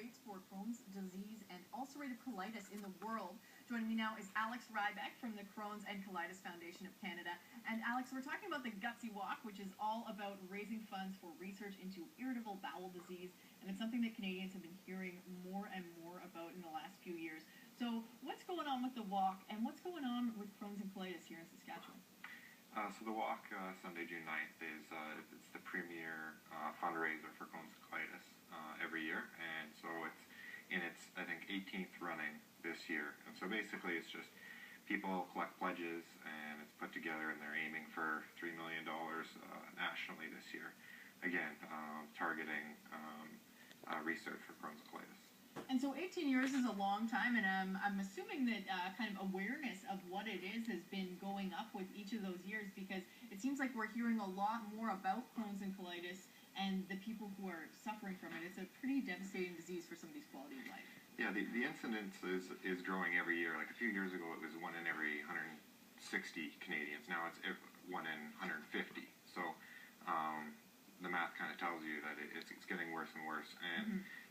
rates for Crohn's disease and ulcerative colitis in the world. Joining me now is Alex Ryback from the Crohn's and Colitis Foundation of Canada. And Alex, we're talking about the Gutsy Walk, which is all about raising funds for research into irritable bowel disease. And it's something that Canadians have been hearing more and more about in the last few years. So what's going on with the walk, and what's going on with Crohn's and colitis here in Saskatchewan? So the walk, Sunday, June 9th, is it's the premier fundraiser for Crohn's and colitis every year, and so it's in its, I think, 18th running this year. And so basically it's just people collect pledges, and it's put together, and they're aiming for $3 million nationally this year. Again, targeting research for Crohn's and colitis. And so 18 years is a long time, and I'm assuming that kind of awareness of what it is has been going up with each of those years, because it seems like we're hearing a lot more about Crohn's and colitis and the people who are suffering from it. It's a pretty devastating disease for somebody's quality of life. Yeah, the incidence is growing every year. Like a few years ago, it was 1 in every 160 Canadians. Now it's 1 in 150. So the math kind of tells you that it's getting worse and worse.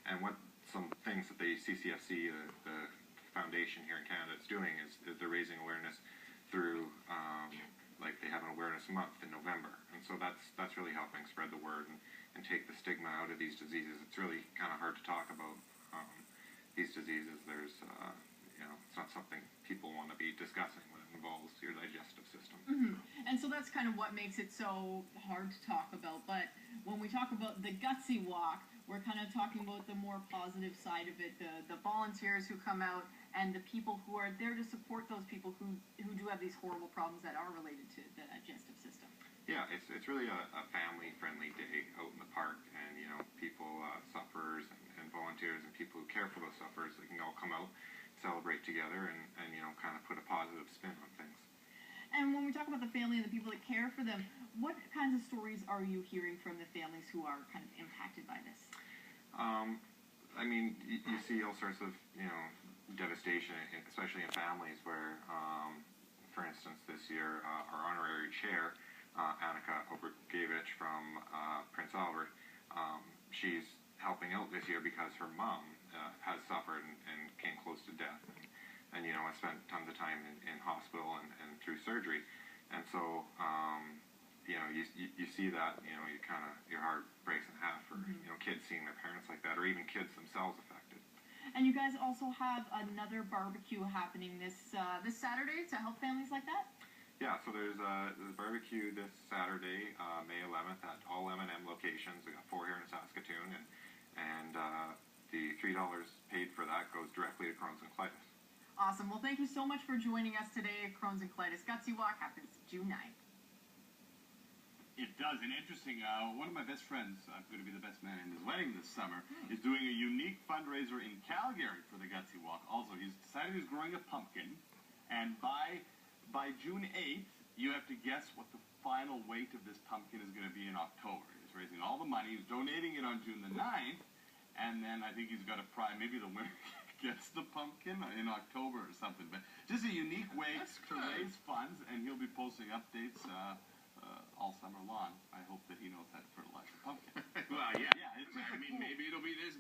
And what some things that the CCFC, the foundation here in Canada, is doing is they're raising awareness through, like they have an awareness month in November. And so that's really helping spread the word and take the stigma out of these diseases. It's really kind of hard to talk about these diseases. There's, it's not something people want to be discussing when it involves your digestive system. And so that's kind of what makes it so hard to talk about. But when we talk about the Gutsy Walk, we're kind of talking about the more positive side of it, the volunteers who come out and the people who are there to support those people who do have these horrible problems that are related to the digestive system. Yeah, it's really a family-friendly day out in the park, and people, sufferers and volunteers and people who care for those sufferers, they can all come out, celebrate together, and kind of put a positive spin on things. And when we talk about the family and the people that care for them, what kinds of stories are you hearing from the families who are kind of impacted by this? I mean, you see all sorts of, devastation, especially in families where, for instance, this year, our honorary chair, Annika Obergevich from Prince Albert, she's helping out this year because her mom has suffered and came close to death. And I spent tons of time in hospital and through surgery. And so, you see that, your heart breaks in half for, kids seeing their parents like that, or even kids themselves affected. And you guys also have another barbecue happening this Saturday to help families like that? Yeah, so there's a barbecue this Saturday, May 11th, at all M&M locations. We got 4 here in Saskatoon, and the $3 paid for that goes directly to Crohn's and colitis. Awesome. Well, thank you so much for joining us today. Crohn's and colitis Gutsy Walk happens June 9th. It does. And interesting, one of my best friends, I'm going to be the best man in his wedding this summer, is doing a unique fundraiser in Calgary for the Gutsy Walk. Also, he's decided he's growing a pumpkin, and by June 8th, you have to guess what the final weight of this pumpkin is going to be in October. He's raising all the money. He's donating it on June the 9th, and then I think he's got a prize. Maybe the winner gets the pumpkin in October or something. But just a unique way to raise funds, and he'll be posting updates all summer long. I hope that he knows how to fertilize the pumpkin. Well, yeah. Yeah, it's just maybe it'll be this